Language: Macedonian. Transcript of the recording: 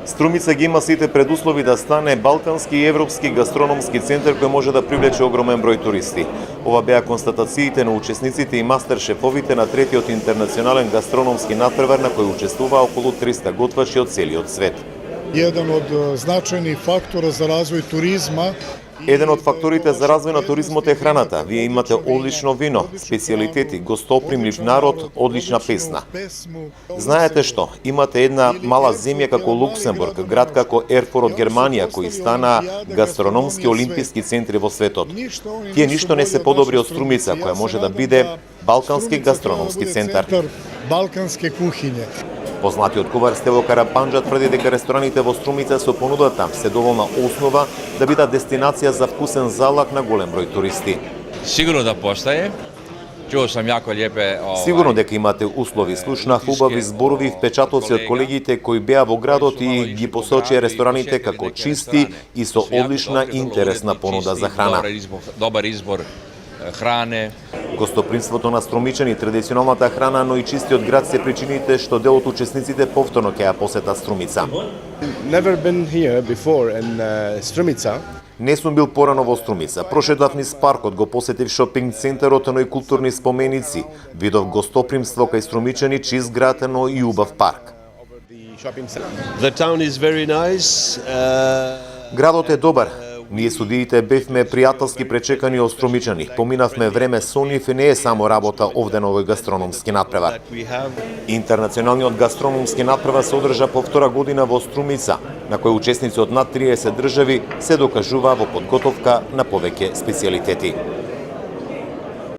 Струмица ги има сите предуслови да стане балкански и европски гастрономски центар кој може да привлече огромен број туристи. Ова беа констатациите на учесниците и мастер-шефовите на третиот интернационален гастрономски натпревар на кој учествуваа околу 300 готвачи од целиот свет. Jedan od značajnih faktora za razvoj turizma. Еден од факторите за развој на туризмот е храната. Вие имате одлично вино, специјалитети, гостопримлив народ, одлична песна. Знаете што? Имате една мала земја како Луксембург, град како Ерфурт од Германија, кои стана гастрономски олимписки центри во светот. Тие ништо не се подобри од Струмица, која може да биде балкански гастрономски центар. Балканske kuhinje. Познатиот кувар Стево Карапанџа тврди дека рестораните во Струмица со понудата се доволна основа да бидат дестинација за вкусен залак на голем број туристи. Сигурно да постае. Чуo sam jako lijepe... Сигурно дека имате услови. Слушнав убави зборови и впечатоци од колегите кои беа во градот и ги посочија рестораните како чисти и со одлична и интересна понуда за храна. Добар избор хране. Гостопримството на Струмичани, традиционалната храна, но и чистиот град се причините што дел од учесниците повторно ќе ја посетат Струмица. Never been here before in Strumica. Не сум бил порано во Струмица. Прошедав низ паркот, го посетив шопинг центарот, но и културни споменици. Видов гостопримство кај Струмичани, чист град, но и убав парк. The town is very nice. Градот е добар. Ние судиите бевме пријателски пречекани од Струмичани. Поминавме време со нив и не е само работа овде на овој гастрономски натпревар. Интернационалниот гастрономски натпревар се одржа по втора година во Струмица, на кој учесници од над 30 држави се докажуваа во подготовка на повеќе специјалитети.